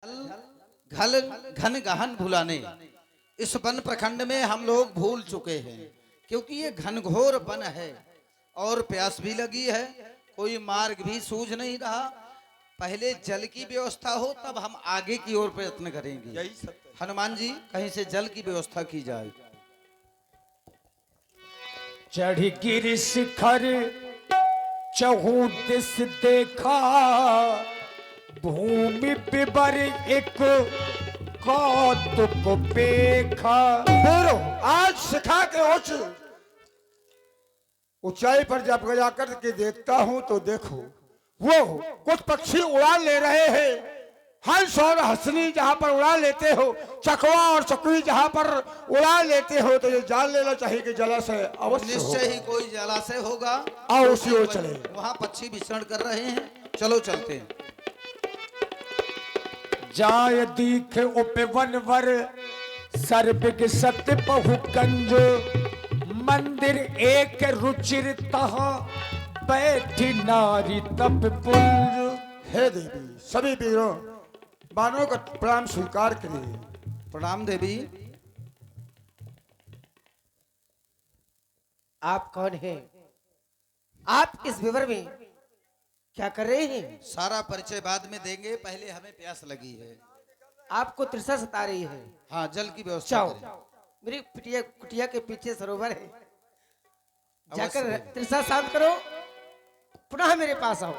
घल घन गहन भुलाने इस वन प्रखंड में हम लोग भूल चुके हैं, क्योंकि ये घनघोर वन है और प्यास भी लगी है, कोई मार्ग भी सूझ नहीं रहा। पहले जल की व्यवस्था हो तब हम आगे की ओर प्रयत्न करेंगे। यही सत्य। हनुमान जी, कहीं से जल की व्यवस्था की जाए। चढ़ गिर शिखर चहु दिस देखा, भूमि पिबर एक कौतुक पेखा। बोलो, आज शिखा के उच्च ऊंचाई पर जब जाकर के देखता हूं तो देखो वो कुछ पक्षी उड़ान ले रहे हैं। हंस और हंसनी जहां पर उड़ान लेते हो, चकवा और चकवी जहां पर उड़ान लेते हो, तो ये जान लेना चाहिए कि जलाशय अवश्य निश्चय ही कोई जलाशय होगा। आओ उसी ओर चले। वहाँ पक्षी विचरण कर रहे हैं, चलो चलते हैं। जाय दीख उपवनवर सर्विक सत्य बहु कंज, मंदिर एक रुचिर तहाँ बैठी नारी तप पुंज। हे देवी, सभी वीरों मानव का प्रणाम स्वीकार करिए। प्रणाम देवी। आप कौन हैं? आप इस विवर में क्या कर रहे हैं? सारा परिचय बाद में देंगे, पहले हमें प्यास लगी है। आपको तृषा सता रही है। हाँ, जल की व्यवस्था जाओ, करें। मेरी कुटिया के पीछे सरोवर है, अवश्य जाकर है। तृषा शांत करो, पुनः मेरे पास आओ।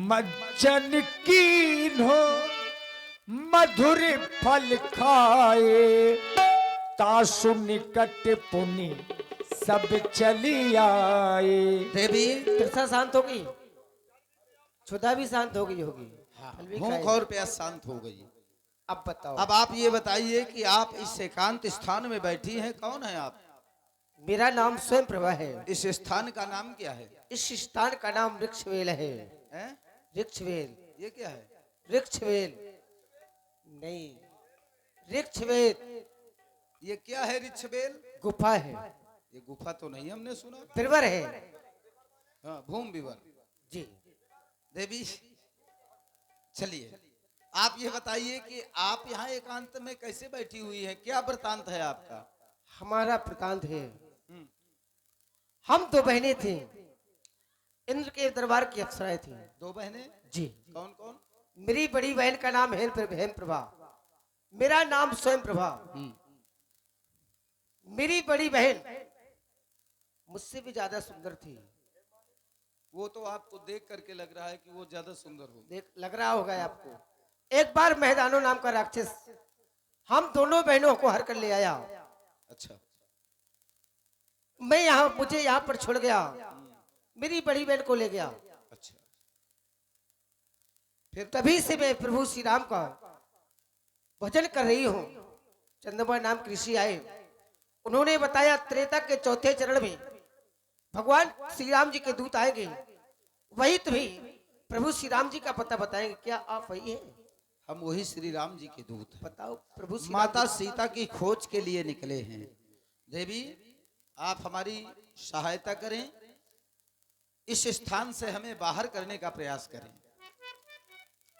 मज्जन कीन्हो मधुर फल खाए, तासु निकट पुनि सब चली आए। देवी, तृषा शांत होगी, क्षुधा भी शांत हो गई होगी, फल भी भूख खाएगी। और प्यास शांत हो गई। अब बताओ, अब आप ये बताइए कि आप इस एकांत स्थान में बैठी हैं, कौन है आप? मेरा नाम स्वयं प्रभा है। इस स्थान का नाम क्या है? इस स्थान का नाम वृक्षवेल है। हैं? वृक्षवेल, ये क्या है? वृक्षवेल नहीं, वृक्षवेल ये क्या है? ऋक्षबेल? गुफा है, ये गुफा तो नहीं हमने सुना। विवर है हाँ, भूम विवर। जी। देवी, चलिए आप ये बताइए कि आप यहाँ एकांत में कैसे बैठी हुई है, क्या वृतांत है आपका? हमारा वृतांत है, हम दो बहनें थी, इंद्र के दरबार की अप्सराएं थी। दो बहनें? जी। कौन कौन? मेरी बड़ी बहन का नाम हेम प्रभा, मेरा नाम स्वयं प्रभा। मेरी बड़ी बहन मुझसे भी ज्यादा सुंदर थी। वो तो आपको देख करके लग रहा है कि वो ज्यादा सुंदर हो। देख, लग रहा होगा आपको। एक बार मैदानो नाम का राक्षस हम दोनों बहनों को हर कर ले आया। अच्छा। मुझे यहाँ पर छोड़ गया, मेरी बड़ी बहन को ले गया। अच्छा, फिर तभी से मैं प्रभु श्री राम का भजन कर रही हूँ। चंद्रमा नाम के ऋषि आए, उन्होंने बताया त्रेता के चौथे चरण में भगवान श्री राम जी के दूत आएंगे, वही तुम्हें प्रभु श्री राम जी का पता बताएंगे। क्या आप वही हैं? हम वही श्री राम जी के दूत हैं। बताओ प्रभु श्री माता राम जी- सीता की खोज के लिए निकले हैं। देवी, आप हमारी सहायता करें, इस स्थान से हमें बाहर करने का प्रयास करें।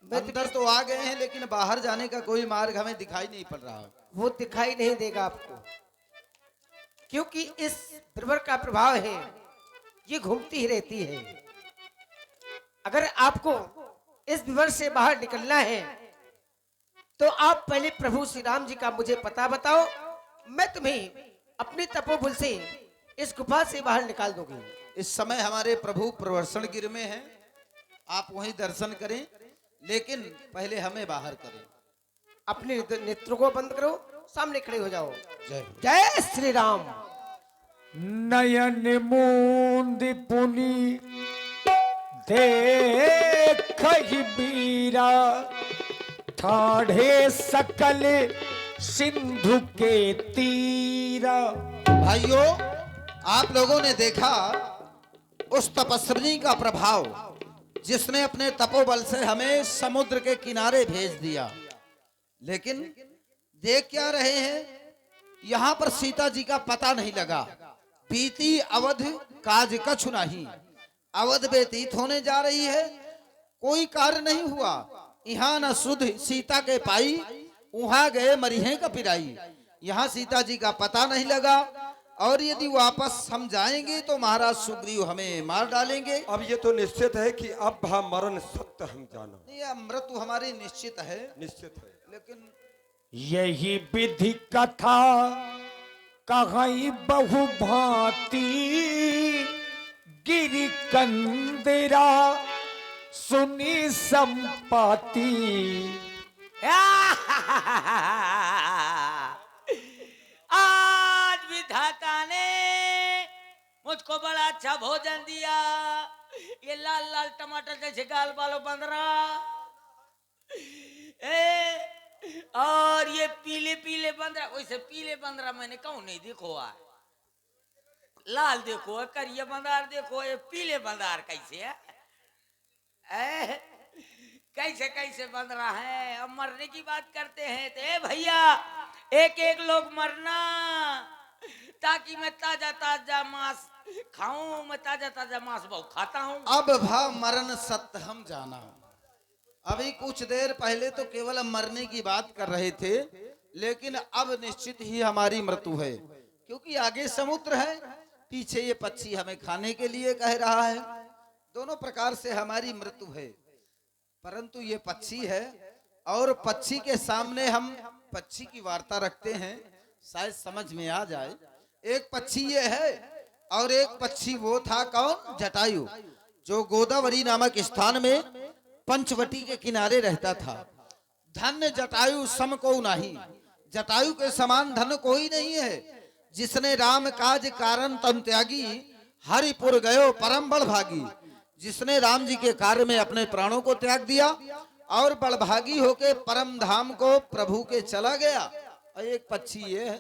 अंदर तो आ गए हैं, लेकिन बाहर जाने का कोई मार्ग हमें दिखाई नहीं पड़ रहा। वो दिखाई नहीं देगा आपको, क्योंकि इस विवर का प्रभाव है, ये घूमती ही रहती है। अगर आपको इस विवर से बाहर निकलना है तो आप पहले प्रभु श्री राम जी का मुझे पता बताओ, मैं तुम्हें अपनी तपोबल से इस गुफा से बाहर निकाल दूंगी। इस समय हमारे प्रभु प्रवर्षण गिर में हैं, आप वहीं दर्शन करें, लेकिन पहले हमें बाहर करें। अपने नेत्रों को बंद करो, सामने खड़े हो जाओ। जय जय श्री राम। नयन मूंद पुनि देख बीरा, ठाढ़े सकल सिंधु के तीरा। भाइयों, आप लोगों ने देखा उस तपस्विनी का प्रभाव, जिसने अपने तपोबल से हमें समुद्र के किनारे भेज दिया। लेकिन देख क्या रहे हैं, यहाँ पर सीता जी का पता नहीं लगा। बीती अवध काज कछु नहीं, अवध व्यतीत होने जा रही है, कोई कार्य नहीं हुआ। यहाँ न सुध सीता के पाई, वहां गए मरिहे का पिराई। यहाँ सीता जी का पता नहीं लगा, और यदि वापस हम जाएंगे तो महाराज सुग्रीव हमें मार डालेंगे। अब ये तो निश्चित है कि अब वह मरण सत्य हम जाना, ये मृत्यु हमारी निश्चित है, निश्चित है। लेकिन यही विधि कथा कहीं बहु भांति, गिरि कंदिरा सुनी संपाति। आज विधाता ने मुझको बड़ा अच्छा भोजन दिया। ये लाल लाल टमाटर जैसे गाल वालों बंदरा, और ये पीले पीले बंदरा, वैसे पीले बंदरा मैंने कहूं नहीं देखो है, लाल देखो है, करिया बंदार देखो, ये पीले बंदार कैसे है? कैसे कैसे बंदरा है। अब मरने की बात करते हैं तो भैया एक एक लोग मरना, ताकि मैं ताजा ताजा मांस खाऊं। मैं ताजा ताजा मांस बहुत खाता हूं। अब भा मरण सत्य हम जाना। अभी कुछ देर पहले तो केवल हम मरने की बात कर रहे थे, लेकिन अब निश्चित ही हमारी मृत्यु है, क्योंकि आगे समुद्र है, पीछे ये पक्षी हमें खाने के लिए कह रहा है। दोनों प्रकार से हमारी मृत्यु है, परंतु ये पक्षी है, और पक्षी के सामने हम पक्षी की वार्ता रखते हैं, शायद समझ में आ जाए। एक पक्षी ये है, और एक पक्षी वो था, कौन? जटायु, जो गोदावरी नामक स्थान में पंचवटी के किनारे रहता था। धन्य जटायु सम को नहीं, जटायु के समान धन कोई नहीं है। जिसने राम काज कारण तम त्यागी, हरिपुर गयो परम बड़भागी। जिसने राम जी के कार्य में अपने प्राणों को त्याग दिया और बड़भागी होके परम धाम को प्रभु के चला गया। और एक पक्षी ये है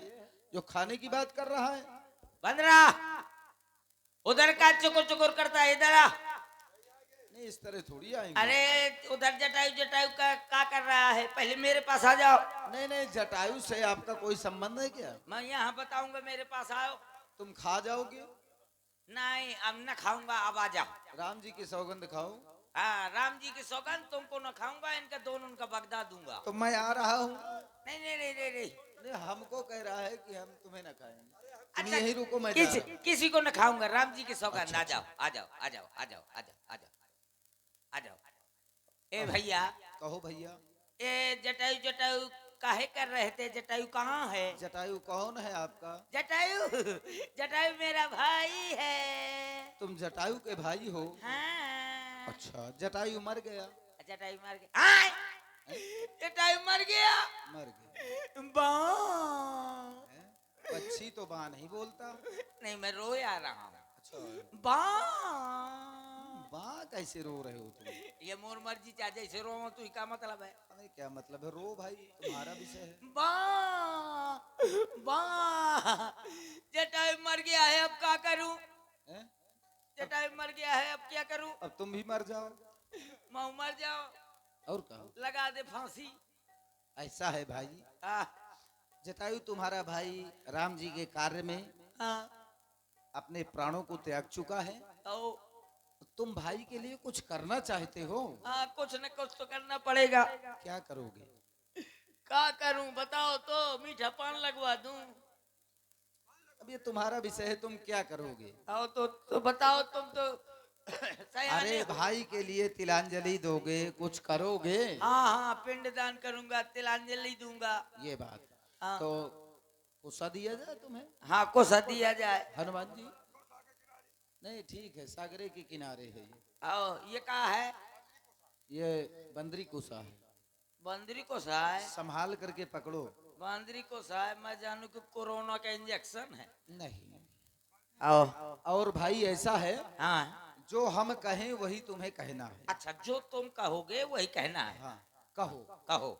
जो खाने की बात कर रहा है। बंदरा उधर का चुकुर चुकुर करता है, इधर आ। नहीं, इस तरह थोड़ी आएंगे। अरे उधर जटायु जटायु का कर रहा है, पहले मेरे पास आ जाओ। नहीं नहीं, जटायु से आपका कोई संबंध है क्या? मैं यहाँ बताऊंगा, मेरे पास आओ। तुम खा जाओगे? नहीं अब न खाऊंगा, अब आ जाओ। राम जी की सौगंध खाओ। हाँ राम जी की सौगंध तुमको न खाऊंगा, इनका दोनों उनका बगदा दूंगा। तो मैं आ रहा हूँ। नहीं नहीं नहीं नहीं नहीं। नहीं, हमको कह रहा है कि हम तुम्हें न खाएंगे। तुम अच्छा, यहीं रुको, मैं जा रहा हूं। किसी को न खाऊंगा, राम जी की सौगंध। आ जाओ आ जाओ आ जाओ आ जाओ आ जाओ आ जाओ आ जाओ। ए भैया, कहो भैया। ए जटायु जटायु काहे कर रहे थे? जटायु कहाँ है? जटायु कौन है आपका? जटायु जटायु मेरा भाई है। तुम जटायु के भाई हो? हाँ। अच्छा, जटायु मर गया? जटायु मर गया? हाँ? जटायु मर गया? मर गया। बाँ। पक्षी तो बाँ नहीं बोलता। नहीं, मैं रोए आ रहा हूँ। अच्छा, बाँ। बाँ कैसे रो रहे हो तुम? ये मोर मर्जी, चाहे जैसे रो तू, क्या मतलब है? अरे क्या मतलब है? रो भाई, तुम्हारा विषय है। बाँ बाँ। जटायु मर गया है, अब क्या करूं? हैं? जटायु मर गया है, अब क्या करूं? अब तुम भी मर जाओ। मैं मर जाऊं? और कहो। लगा दे फांसी। ऐसा है भाई, हाँ जटायु तुम्हारा भाई राम जी के कार्य में हाँ। अपने प्राणों को त्याग चुका है। तो तुम भाई के लिए कुछ करना चाहते हो। हाँ, कुछ न कुछ तो करना पड़ेगा। क्या करोगे? क्या करूं बताओ तो? मीठा पान लगवा दूं? अब ये तुम्हारा विषय है, तुम क्या करोगे? आओ तो बताओ, तुम तो सयाने अरे हो। भाई के लिए तिलांजलि दोगे, कुछ करोगे? हाँ हाँ, पिंडदान करूंगा, तिलांजलि दूंगा। ये बात। हाँ। तो कुसा दिया जाए तुम्हें? हाँ, कोसा दिया जाए। हनुमान जी? नहीं, ठीक है, सागरे के किनारे है ये। आओ, ये कहा है? ये बंदरी कुसा है। बंदरी कोसा है? संभाल करके पकड़ो। बंदरी कोसा है? मैं जानू कि कोरोना का इंजेक्शन है। नहीं। आओ। और भाई ऐसा है, हाँ जो हम कहें वही तुम्हें कहना है। अच्छा, जो तुम कहोगे वही कहना है। हाँ, कहो। कहो।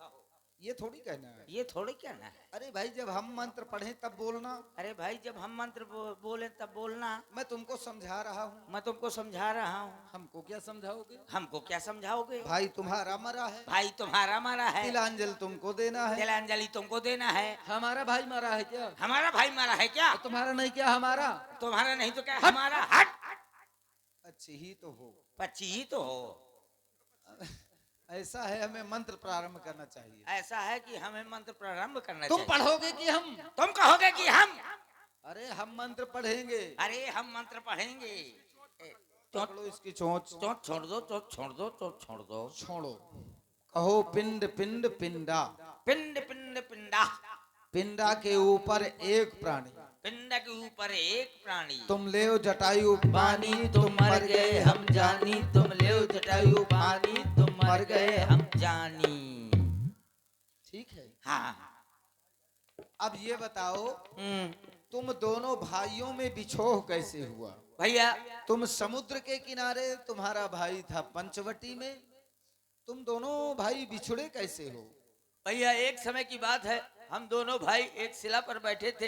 ये थोड़ी कहना है। ये थोड़ी कहना है। अरे भाई, जब हम मंत्र पढ़े तब बोलना। अरे भाई, जब हम मंत्र बोले तब बोलना। मैं तुमको समझा रहा हूँ। मैं तुमको समझा रहा हूँ। हमको क्या समझाओगे? हमको क्या समझाओगे? भाई तुम्हारा मरा है, भाई तुम्हारा मरा है, तिलांजलि तुमको देना है। तिलांजलि तुमको देना है। हमारा भाई मरा है क्या? हमारा भाई मरा है क्या? तुम्हारा नहीं क्या हमारा? तुम्हारा नहीं तो क्या हमारा? हट। अच्छी ही तो हो। पच्ची ही तो हो। ऐसा है, हमें मंत्र प्रारंभ करना चाहिए। ऐसा है कि हमें मंत्र प्रारंभ करना तुम चाहिए। पढ़ोगे कि हम? तुम कहोगे कि हम? अरे हम मंत्र पढ़ेंगे। अरे हम मंत्र पढ़ेंगे। पकड़ो इसकी चोंच। चोट छोड़ दो, चोट छोड़ दो, चोट छोड़ दो। छोड़ो। कहो पिंड पिंड पिंडा। पिंड पिंड पिंडा। पिंडा के ऊपर एक प्राणी। पिंड के ऊपर एक प्राणी। तुम ले जटायु पानी तुम मर गए हम जानी, तुम ले जटायु पानी तुम मर गए हम जानी। ठीक है। हाँ। अब ये बताओ, हम्म। तुम दोनों भाइयों में बिछोह कैसे हुआ? भैया तुम समुद्र के किनारे, तुम्हारा भाई था पंचवटी में, तुम दोनों भाई बिछुड़े कैसे हो? भैया एक समय की बात है, हम दोनों भाई एक शिला पर बैठे थे।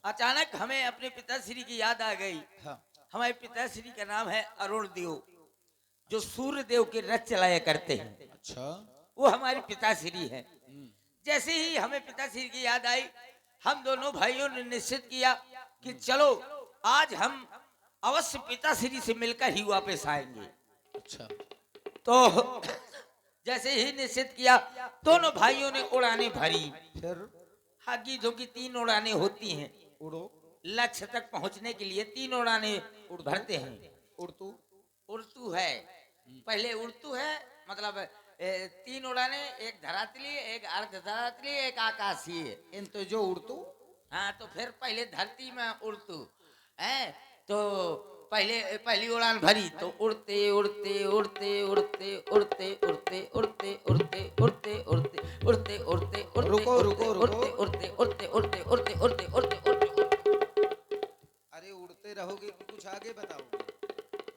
अचानक हमें अपने पिताश्री की याद आ गई। हाँ। हमारे पिताश्री का नाम है अरुण देव, जो सूर्य देव के रथ चलाया करते हैं। अच्छा। वो हमारे पिताश्री है। जैसे ही हमें पिताश्री की याद आई, हम दोनों भाइयों ने निश्चित किया कि चलो आज हम अवश्य पिताश्री से मिलकर ही वापस आएंगे। अच्छा। तो जैसे ही निश्चित किया, दोनों भाइयों ने उड़ानें भरी। फिर? हाँ, गीधों की 3 उड़ानें होती हैं। उड़ो। लक्ष्य तक पहुंचने के लिए 3 उड़ानें भरते हैं। उड़तू। उड़तू है, पहले उड़तू है, मतलब 3 उड़ानें, एक धरातली, एक अर्ध धरातली, एक आकाशीय। इन तो जो उड़तू। हाँ, तो फिर पहले धरती में उड़तू है। तो पहली उड़ान भरी तो उड़ते उड़ते उड़ते उड़ते उड़ते उड़ते उड़ते उड़ते उड़ते उड़ते उड़ते उड़ते रुको, रुको, रुको। उड़ते उड़ते उड़ते उड़ते उड़ते उड़ते उड़ते उड़ते। अरे उड़ते रहोगे कि कुछ आगे बताओ?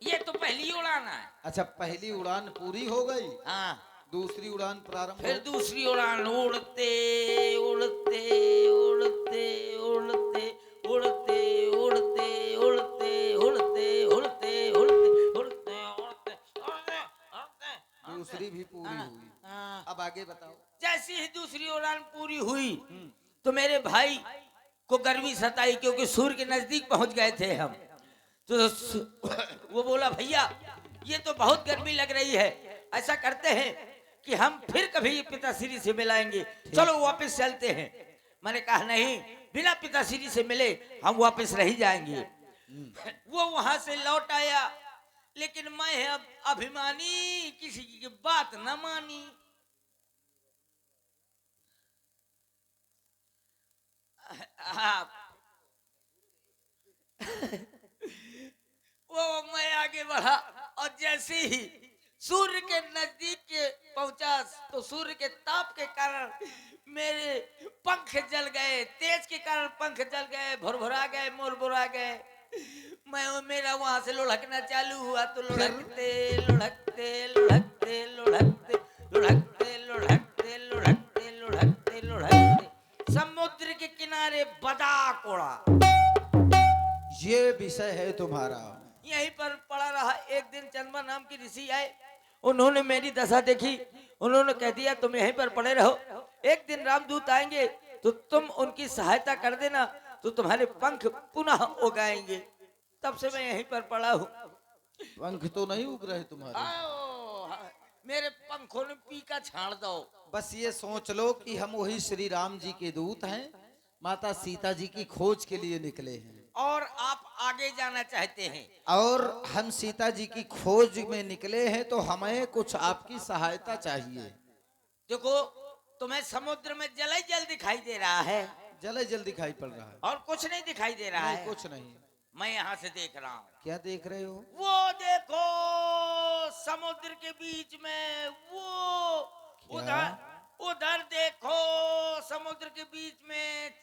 ये तो पहली उड़ान है। अच्छा, पहली उड़ान पूरी हो गई, हाँ, दूसरी उड़ान प्रारंभ फिर हो। दूसरी उड़ान उड़ते उड़ते उड़ते उड़ते उड़ते उड़ते उड़ते उड़ते उड़ते उड़ते उड़ते उड़ते उड़ते। दूसरी भी पूरी हुई। हाँ। अब आगे बताओ। जैसी ही दूसरी उड़ान पूरी हुई तो मेरे भाई को गर्मी सताई, क्योंकि सूर्य के नजदीक पहुंच गए थे हम। तो वो बोला, भैया ये तो बहुत गर्मी लग रही है, ऐसा करते हैं कि हम फिर कभी पिताश्री से मिलाएंगे, चलो वापस चलते हैं। मैंने कहा नहीं, बिना पिताश्री से मिले हम वापस रह जाएंगे। वो वहां से लौट आया, लेकिन मैं अब अभिमानी किसी की बात न मानी। हाँ। वो मैं आगे बढ़ा और जैसे ही सूर्य के नजदीक के पहुंचा तो सूर्य के ताप के कारण मेरे पंख जल गए, तेज के कारण पंख जल गए, भुरभुरा गए, मुरमुरा गए। मेरा वहां से लुढ़कना चालू हुआ, तो लुढ़कते लुढ़कते लुढ़कते लुढ़कते लुढ़कते लुढ़कते लुढ़कते लुढ़कते लुढ़कते समुद्र के किनारे बदाक उड़ा। ये विषय है तुम्हारा। यहीं पर पड़ा रहा। एक दिन चंद्रमा नाम की ऋषि आए, उन्होंने मेरी दशा देखी, उन्होंने कह दिया तुम यहीं पर पड़े रहो, एक दिन रामदूत आएंगे तो तुम उनकी सहायता कर देना, तो तुम्हारे पंख पुनः उगाएंगे। तब से मैं यहीं पर पड़ा हूँ। पंख तो नहीं उग रहे तुम्हारे। मेरे पंखों ने पीका छाड़ दो। बस ये सोच लो कि हम वही श्री राम जी के दूत हैं, माता सीता जी की खोज के लिए निकले हैं। और आप आगे जाना चाहते हैं। और हम सीता जी की खोज में निकले हैं, तो हमें कुछ आपकी सहायता चाहिए। देखो, तुम्हें समुद्र में जल ही जल दिखाई दे रहा है, जल जल दिखाई पड़ रहा है। और कुछ नहीं दिखाई दे रहा नहीं, है। कुछ नहीं। मैं यहाँ से देख रहा हूँ। क्या देख रहे हो? वो देखो, समुद्र के बीच में वो उधर उधर देखो, समुद्र के बीच में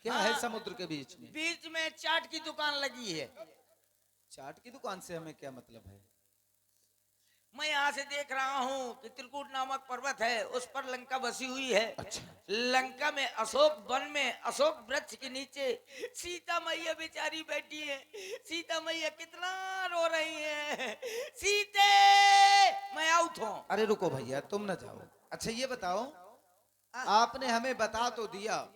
क्या है समुद्र के बीच में? बीच में चाट की दुकान लगी है। चाट की दुकान से हमें क्या मतलब है? मैं यहाँ से देख रहा हूँ कि त्रिकूट नामक पर्वत है, उस पर लंका बसी हुई है। अच्छा। लंका में अशोक वन में अशोक वृक्ष के नीचे सीता मैया बेचारी बैठी है। सीता मैया कितना रो रही है, सीते मैं आउट हूँ। अरे रुको भैया, तुम न जाओ। अच्छा ये बताओ, आपने हमें बता तो दिया,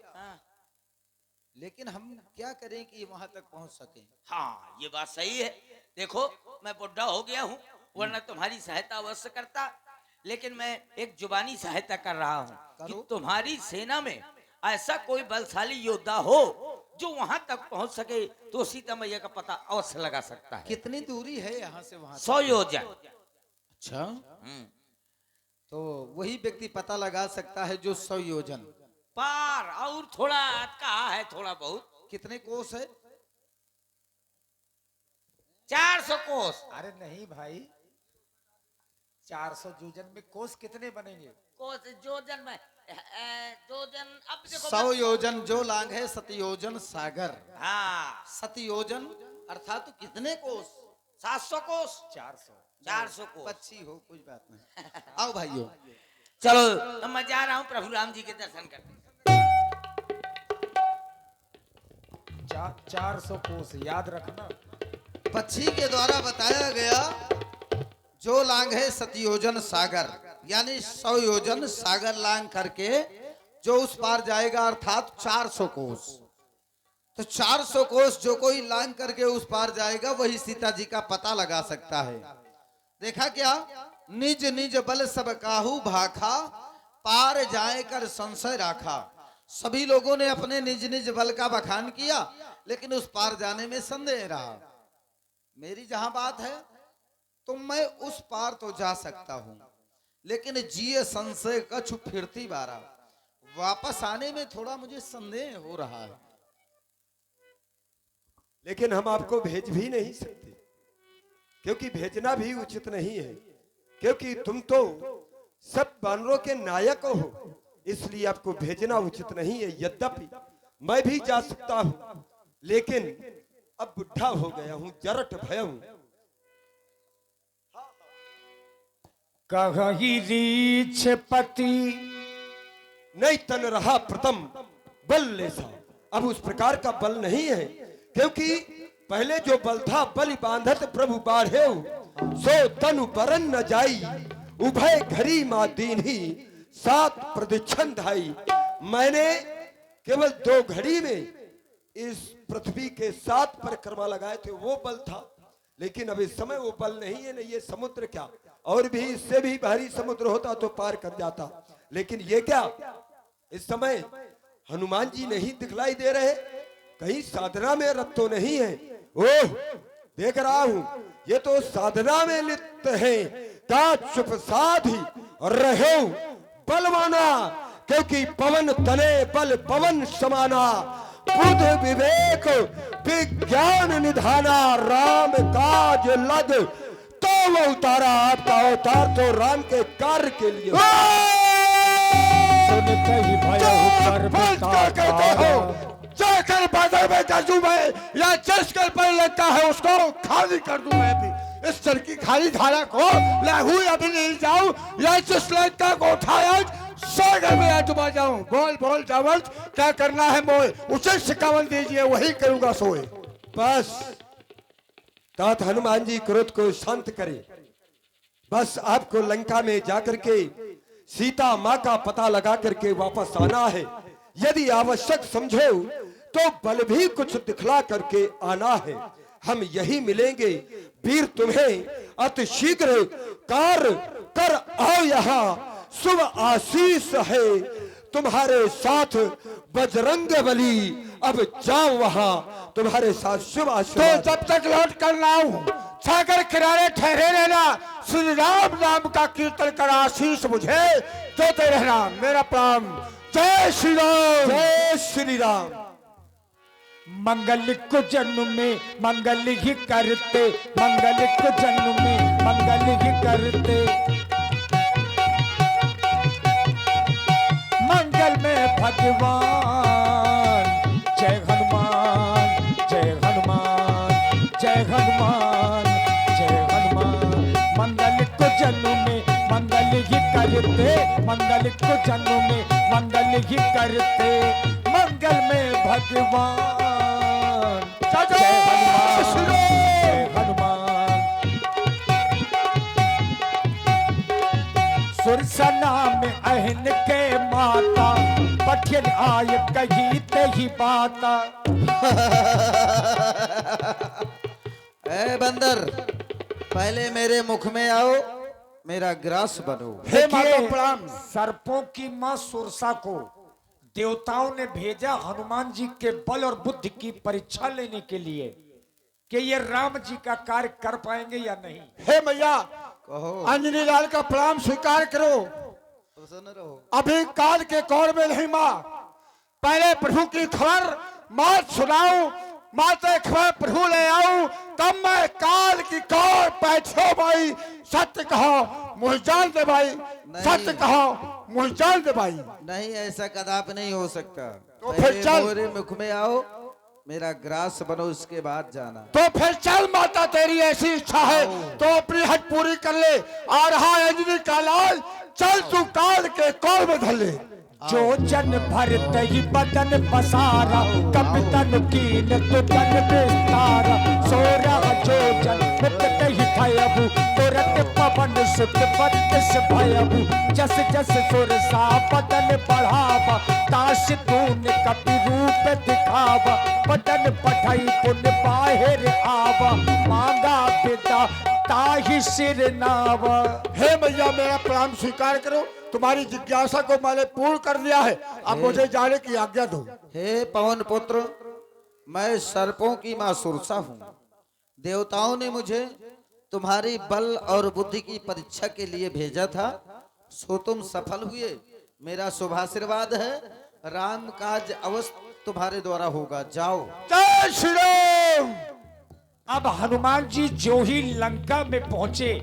लेकिन हम क्या करें कि वहां तक पहुंच सके? हाँ, ये बात सही है। देखो, मैं बुढ़ा हो गया हूँ, वरना तुम्हारी सहायता अवश्य करता, लेकिन मैं एक जुबानी सहायता कर रहा हूँ कि करो। तुम्हारी सेना में ऐसा कोई बलशाली योद्धा हो जो वहां तक पहुंच सके तो सीता मैया का पता अवश्य लगा सकता है। कितनी दूरी है यहाँ से वहां 100 योजन। अच्छा, हम्म, तो वही व्यक्ति पता लगा सकता है जो 100 योजन। पार और थोड़ा कहा है, थोड़ा बहुत कितने कोस है? 400 कोस। अरे नहीं भाई, 400 जोजन में कोस कितने बनेंगे? कोस जोजन में जोजन, अब देखो 100 योजन जो लांग है, 7 योजन सागर। हाँ 7 योजन अर्थात तो कितने कोस? 700 कोस। 400। कोस। पक्षी हो, कोई बात नहीं। आओ भाइयों, चलो अब मैं जा रहा हूँ प्रभु राम जी के दर्शन करने। 400 कोस याद रखना। पक्षी के द्वारा बताया गया जो लांग है 7 योजन सागर, यानी 100 योजन सागर लांग करके जो उस पार जाएगा अर्थात 400 कोस। तो 400 कोस जो कोई लांग करके उस पार जाएगा वही सीता जी का पता लगा सकता है। देखा क्या? निज निज बल सब काहू भाखा, पार जाए कर संशय राखा। सभी लोगों ने अपने निज निज बल का बखान किया, लेकिन उस पार जाने में संदेह रहा। मेरी जहां बात है तो मैं उस पार तो जा सकता हूं, लेकिन जिए संशय कछु फिरती बारा, वापस आने में थोड़ा मुझे संदेह हो रहा है। लेकिन हम आपको भेज भी नहीं सकते, क्योंकि भेजना भी उचित नहीं है, क्योंकि तुम तो सब बानरों के नायक हो, इसलिए आपको भेजना उचित नहीं है। यद्यपि मैं भी जा सकता हूं, लेकिन अब बुढ़ा हो गया हूं, जरट भय हूं। कहीं रीछ पति नहीं तन रहा प्रथम बल लेसा। अब उस प्रकार का बल नहीं है, क्योंकि पहले जो बल था बलि बांधत प्रभु बाढ़े, सो तनु बरन न जाई, उभय घरी मां दीन्ही 7 प्रदक्षिण धाई। मैंने केवल 2 घड़ी में इस पृथ्वी के 7 परिक्रमा लगाए थे, वो बल था। लेकिन अब इस समय वो बल नहीं है। नहीं ये समुद्र क्या, और भी इससे भी भारी समुद्र होता तो पार कर जाता, लेकिन ये क्या, इस समय हनुमान जी नहीं दिखलाई दे रहे, कहीं साधना में रत तो नहीं है। ओह देख रहा हूं, ये तो साधना में लिप्त है। ता चुप साधी रहो बलवाना, क्योंकि पवन तले बल पवन समाना, बुध विवेक विज्ञान निधाना, राम काज लग तो वो उतारा। आपका अवतार तो राम के कार्य के लिए। सुनते ही भय कहते हो जाकर बाजार में जाजू मैं, या जिस कर पर लगता है उसको खाली कर दूं मैं भी। इस जल की खाली धारा को लहू अभी नहीं जाऊं, या जिस लड़का को उठाया सागर में डुबा जाऊं। बोल बोल जावल, क्या करना है मोए, उसे शिकावन दीजिए, वही करूंगा सोए। बस तात हनुमान जी क्रोध को शांत करें। बस आपको लंका में जाकर के सीता माँ का पता लगा करके वापस आना है। यदि आवश्यक समझो तो बल भी कुछ दिखला करके आना है। हम यही मिलेंगे। वीर तुम्हें अति शीघ्र कार्य कर आओ यहाँ, शुभ आशीष है तुम्हारे साथ बजरंग बली। अब जाओ वहां, तुम्हारे साथ शुभ आशीष। तो जब तक लौट कर ना आऊं, सागर किनारे ठहरे रहना, श्री राम नाम का कीर्तन कर आशीष मुझे देते रहना। मेरा प्रणाम। जय श्री राम, जय श्री राम। मंगल को जन्म में मंगल ही करते, मंगल को जन्म में मंगल ही करते, मंगल में भगवान। जय हनुमान जय हनुमान जय हनुमान जय हनुमान। मंगल को जन्म में मंगल ही करते, मंगल को जन्म में मंगल ही करते, मंगल में भगवान। जय हनुमान जय हनुमान। सुरसना में अहन के माता, पठिन आय कही तही बाता। ए बंदर, पहले मेरे मुख में आओ, मेरा ग्रास बनो। हे माता देखिए, प्रणाम। सर्पों की मां सुरसा को देवताओं ने भेजा हनुमान जी के बल और बुद्धि की परीक्षा लेने के लिए कि ये राम जी का कार्य कर पाएंगे या नहीं। हे मैया, कहो। अंजनी लाल का प्रणाम स्वीकार करो। प्रसन्न रहो। अभी काल के कौर में नहीं माँ, पहले प्रभु की खबर मात सुनाऊं, माते खबर प्रभु ले आऊं, तब मैं काल की कौर बैठो भाई। सत्य कहो मुझे जान दे भाई, सत्य कहो मुझे जान दे भाई। नहीं, ऐसा कदापि नहीं हो सकता। तो फिर पहले चल। मोरे मुख में आओ, मेरा ग्रास बनो, उसके बाद जाना। तो फिर चल माता, तेरी ऐसी इच्छा है तो अपनी हट पूरी कर ले। आ रहा है अंजनी का लाल, चल तू काल के कौर में धर ले। जो जन भरत ही बदन पसारा, कपितन कीन तुदन विस्तारा। सोरा जो जन मुक्त ही भयबु, तुरंत पवन सुत बत्स भयबु। जस जस सुरसा बदन बढ़ावा, ताश तून कपि रूप दिखावा। बदन पठाई पुन बाहिर आवा, मांगा पिता ताहि सिर नावा। हे मैया, मेरा प्रणाम स्वीकार करो। तुम्हारी जिज्ञासा को मैंने पूर्ण कर दिया है, अब मुझे जाने की आज्ञा दो। हे पवन पुत्र, मैं सर्पों की मां सुरसा हूँ। देवताओं ने मुझे तुम्हारी बल और बुद्धि की परीक्षा के लिए भेजा था, सो तुम सफल हुए। मेरा शुभ आशीर्वाद है, राम काज अवश्य तुम्हारे द्वारा होगा। जाओ। जय श्री राम। अब हनुमान जी जो ही लंका में पहुंचे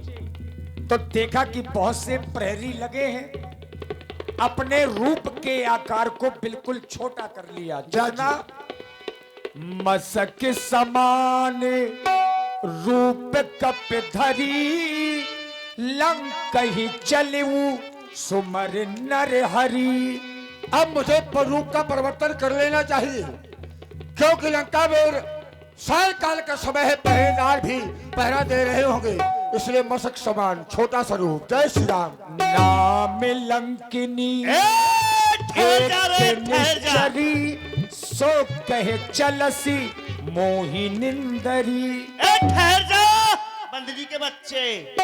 तो देखा कि बहुत से प्रहरी लगे हैं। अपने रूप के आकार को बिल्कुल छोटा कर लिया, जितना मसक समान रूप कप धरी। लंक ही चलऊ सुमर नर हरि। अब मुझे रूप का परिवर्तन कर लेना चाहिए, क्योंकि लंका में सायंकाल का समय है, पहरेदार भी पहरा दे रहे होंगे, इसलिए मसक समान छोटा स्वरूप। जय श्री राम। नाम लंकिनी निश्चरी, सो कहे चलसी मोहि निंदरी। ठहर जा बंदरी के बच्चे,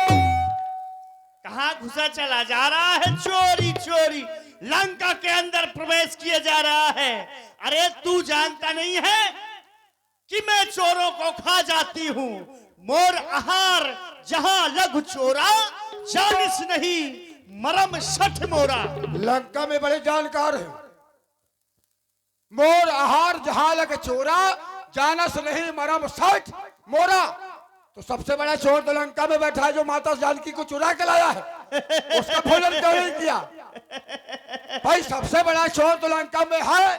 कहाँ घुसा चला जा रहा है? चोरी चोरी लंका के अंदर प्रवेश किया जा रहा है। अरे तू जानता नहीं है कि मैं चोरों को खा जाती हूँ। मोर आहार जहाँ लघु चोरा, जानिस नहीं मरम सठ मोरा। लंका में बड़े जानकार है। मोर आहार जहां लग चोरा, जानस नहीं मरम सठ मोरा। तो सबसे बड़ा चोर तो लंका में बैठा है, जो माता जानकी को चुरा के लाया है, उसका भोजन क्यों नहीं किया? भाई सबसे बड़ा चोर तो लंका में है,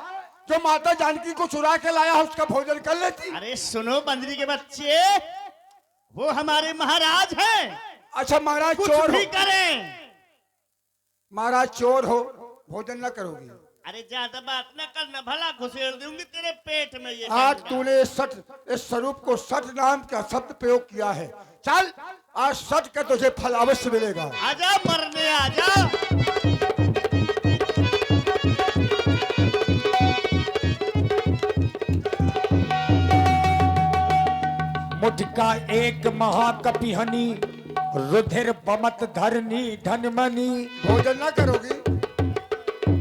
जो माता जानकी को चुरा के लाया है, उसका भोजन कर लेती। अरे सुनो बंदरी के बच्चे, वो हमारे महाराज हैं। अच्छा महाराज कुछ चोर भी हो, करें। महाराज चोर हो, भोजन न करोगी। अरे ज्यादा बात न करना, भला घुसेड़ दूंगी तेरे पेट में ये। आज तूने सठ, इस स्वरूप को सठ नाम का शब्द प्रयोग किया है। चल आज सठ का तुझे फल अवश्य मिलेगा। आजा मरने आजा। मुझका एक महाकपि हनी, रुधिर बमत धरनी धनमनी। भोजन न करोगी।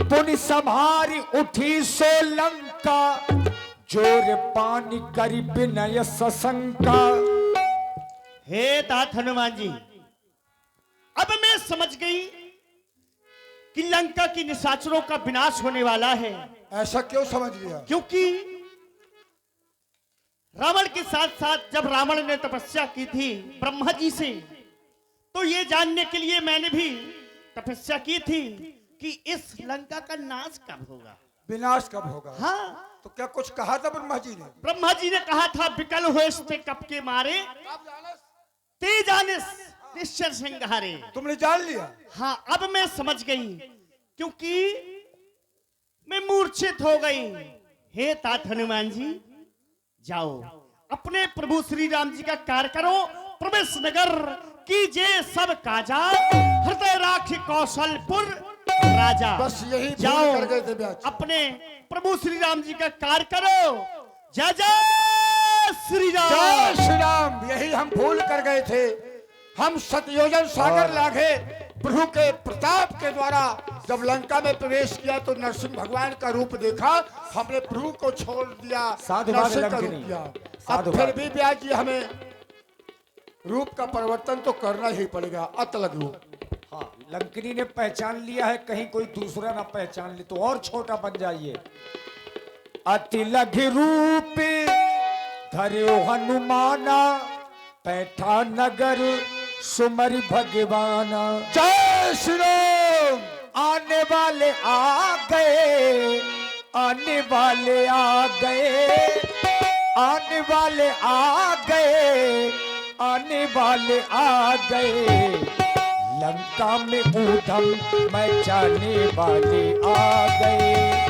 पुनि संहारी उठी सो लंका, जोर पानी करी विनय सशंका। हे तात हनुमान जी, अब मैं समझ गई कि लंका की निशाचरों का विनाश होने वाला है। ऐसा क्यों समझ लिया? क्योंकि रावण के साथ साथ जब रावण ने तपस्या की थी ब्रह्मा जी से, तो ये जानने के लिए मैंने भी तपस्या की थी कि इस लंका का नाश कब होगा, विनाश कब होगा? हाँ। तो क्या कुछ कहा था ब्रह्मा जी ने? ब्रह्मा जी ने कहा था, विकल हुए कब के मारे ते जानिस निश्चर सिंहारे। तुमने जान लिया? हाँ, अब मैं समझ गई, क्योंकि मैं मूर्छित हो गई। हे तात हनुमान जी, जाओ अपने प्रभु श्री राम जी का कार्य करो। प्रवेश नगर कीजिए सब काजा, हृदय राखी कौशलपुर राजा। बस यही भूल जाओ कर गए थे ब्याज। अपने प्रभु श्री राम जी का कार्य करो। जय जय श्री राम। जय श्री राम। यही हम भूल कर गए थे। हम सतयोजन सागर लागे प्रभु के प्रताप के द्वारा जब लंका में प्रवेश किया तो नरसिंह भगवान का रूप देखा, हमने प्रभु को छोड़ दिया, साधुवाद नरसिंह का रूप लंकिनी। दिया। अब साधुवाद। फिर भी ब्याज जी हमें रूप का परिवर्तन तो करना ही पड़ेगा, अतलग रूप। हाँ, लंकिनी ने पहचान लिया है, कहीं कोई दूसरा ना पहचान ले तो और छोटा बन जाइए। अति लघु रूप धर्यो हनुमाना, पैठा नगर सुमर भगवाना। जय श्री राम। आने वाले आ गए, आने वाले आ गए, आने वाले आ गए, आने वाले आ गए। लंका में ऊधम मचाने वाले आ गए।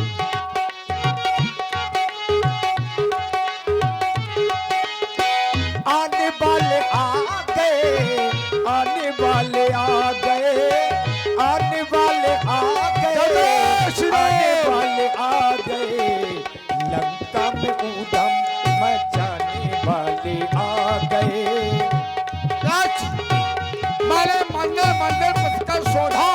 आने वाले आ गए, आने वाले आ गए, आने वाले आ गए, आने वाले आ गए। लंका में ऊधम मचाने वाले आ गए। मैंने मंदिर मंदिर पथकर शोधा,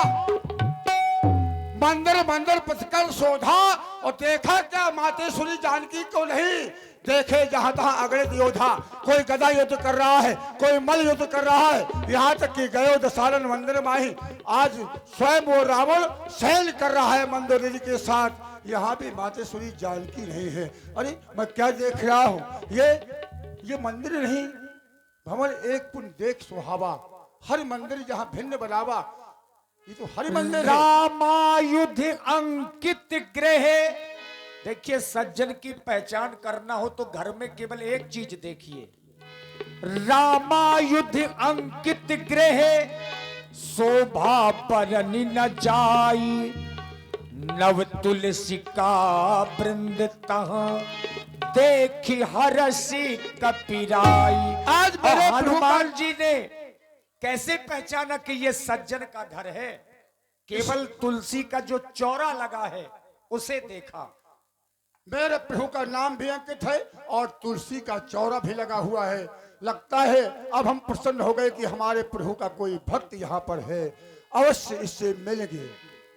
मंदिर मंदिर पथकर शोधा और देखा क्या मातेश्वरी जानकी को नहीं, देखे जहां तहां अगणित योद्धा, कोई गदा युद्ध कर रहा है, कोई मल युद्ध कर रहा है, यहाँ तक कि गयो दसालन मंदिर माही। आज स्वयं वो रावण सैन कर रहा है मंदोदरी के साथ, यहाँ भी मातेश्वरी जानकी नहीं है। अरे मैं क्या देख रहा हूँ, ये मंदिर नहीं भवन एक पुन देख सुहावा, हर मंदिर जहाँ भिन्न बनावा, ये तो हरि मंदिर है। रामायुध अंकित गृह। देखिए, सज्जन की पहचान करना हो तो घर में केवल एक चीज देखिए, रामायुध अंकित गृह, शोभा बरनी न जाई, नव तुलसी का वृंद तहाँ, देखी हरसी कपिराई। आज बड़े हनुमान जी ने कैसे पहचाना कि ये सज्जन का घर है? केवल तुलसी का जो चौरा लगा है उसे देखा। मेरे प्रभु का नाम भी अंकित है और तुलसी का चौरा भी लगा हुआ है। लगता है अब हम प्रसन्न हो गए कि हमारे प्रभु का कोई भक्त यहाँ पर है, अवश्य इससे मिलेंगे।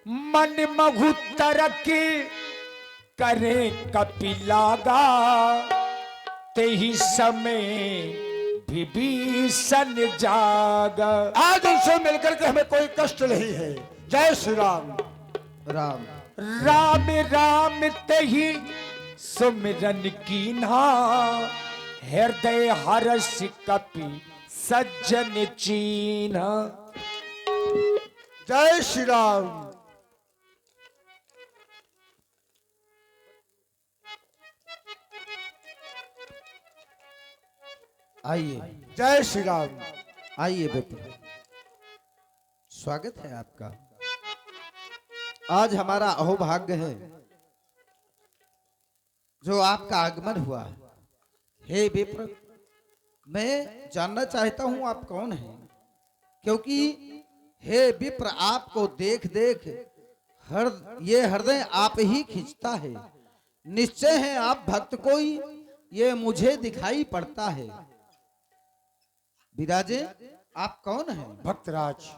मन मघु तरक करे कपिलागा, तेहि समय विभीषण जागा। आज उनसे मिलकर के हमें कोई कष्ट नहीं है। जय श्री राम। राम राम राम तेहि सुमिरन कीन्हा, हृदय हर्ष कपि सज्जन चीन्हा। जय श्री राम। आइए, जय श्री राम। आइए विप्र, स्वागत है आपका। आज हमारा अहोभाग्य है जो आपका आगमन हुआ है। हे विप्र, मैं जानना चाहता हूं आप कौन हैं, क्योंकि हे विप्र आपको देख देख ये हृदय आप ही खींचता है। निश्चय है आप भक्त कोई, ये मुझे दिखाई पड़ता है। विराजे, आप कौन हैं? भक्तराज,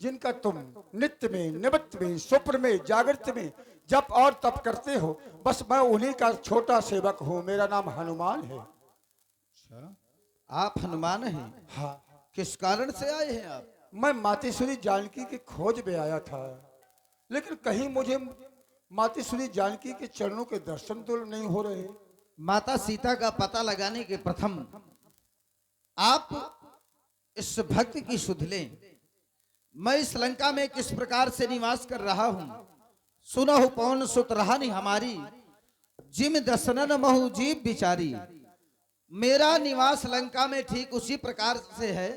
जिनका तुम नित्य में, निमित्त में, स्वप्न में, जागृत में जप और तप करते हो, बस मैं उन्हीं का छोटा सेवक हूँ। मेरा नाम हनुमान है। आप हनुमान हैं? हाँ, किस कारण से आए हैं आप? मैं मातेश्वरी जानकी की खोज में आया था, लेकिन कहीं मुझे मातेश्वरी जानकी के चरणों के दर्शन तो नहीं हो रहे। माता सीता का पता लगाने के प्रथम आप इस भक्त की सुध लें। मैं इस लंका में किस प्रकार से निवास कर रहा हूं। सुनहु पवन सुत रहानी हमारी, जिम दसनन महु जीव बिचारी। मेरा निवास लंका में ठीक उसी प्रकार से है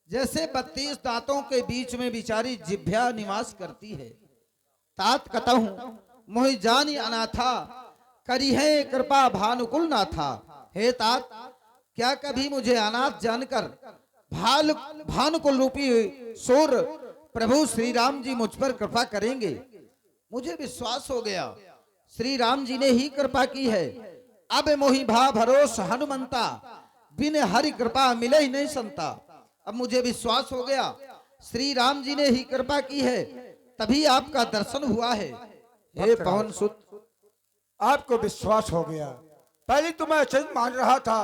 जैसे 32 दांतों के बीच में बिचारी जिभ्या निवास करती है। तात कतहु मोहि जानी अनाथा, करी है कृपा भानुकुल नाथा। हे तात, क्या कभी मुझे अनाथ जानकर भानुकुल रूपी सूर प्रभु श्री राम जी मुझ पर कृपा करेंगे? मुझे विश्वास हो गया श्री राम जी ने ही कृपा की है। अब मोहि भा भरोस हनुमंता, बिन हरि कृपा मिले ही नहीं संता। अब मुझे विश्वास हो गया श्री राम जी ने ही कृपा की है, तभी आपका दर्शन हुआ है। हे पवन सुत, आपको विश्वास हो गया। पहले तो मैं अचरज मान रहा था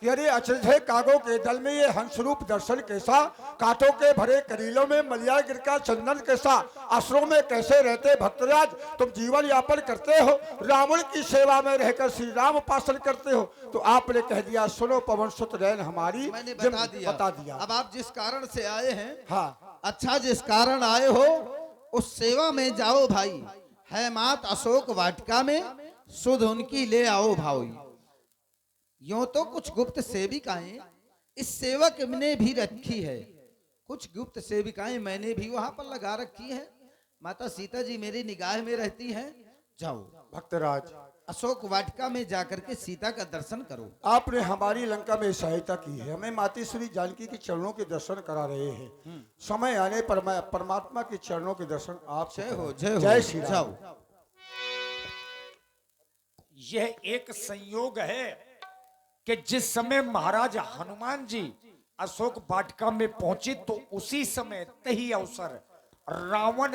कि अरे अचरज है, कागों के दल में ये हंसरूप दर्शन कैसा, कांटों के भरे करीलों में मलिया गिर का चंदन कैसा, आश्रम में कैसे रहते भक्तराज, तुम जीवन यापन करते हो, रावण की सेवा में रहकर श्री राम उपासन करते हो। तो आपने कह दिया सुनो पवन सुत रैन हमारी, मैंने बता दिया। अब आप जिस कारण से आए हैं, हाँ अच्छा जिस कारण आए हो उस सेवा में जाओ भाई। है मात अशोक वाटिका में, सुध उनकी ले आओ भाई। यूं तो कुछ गुप्त सेविकाएं इस सेवक ने भी रखी है, कुछ गुप्त सेविकाएं मैंने भी वहां पर लगा रखी है। माता सीता जी मेरी निगाह में रहती हैं। जाओ भक्तराज, अशोक वाटिका में जाकर के सीता का दर्शन करो। आपने हमारी लंका में सहायता की है, हमें माता श्री जानकी के चरणों के दर्शन करा रहे हैं। समय आने पर मैं परमात्मा के चरणों के दर्शन आप जय हो, जय हो। जय श्री राम। जाओ। यह एक संयोग है कि जिस समय महाराज हनुमान जी अशोक वाटिका में पहुंचे तो उसी समय तही अवसर रावण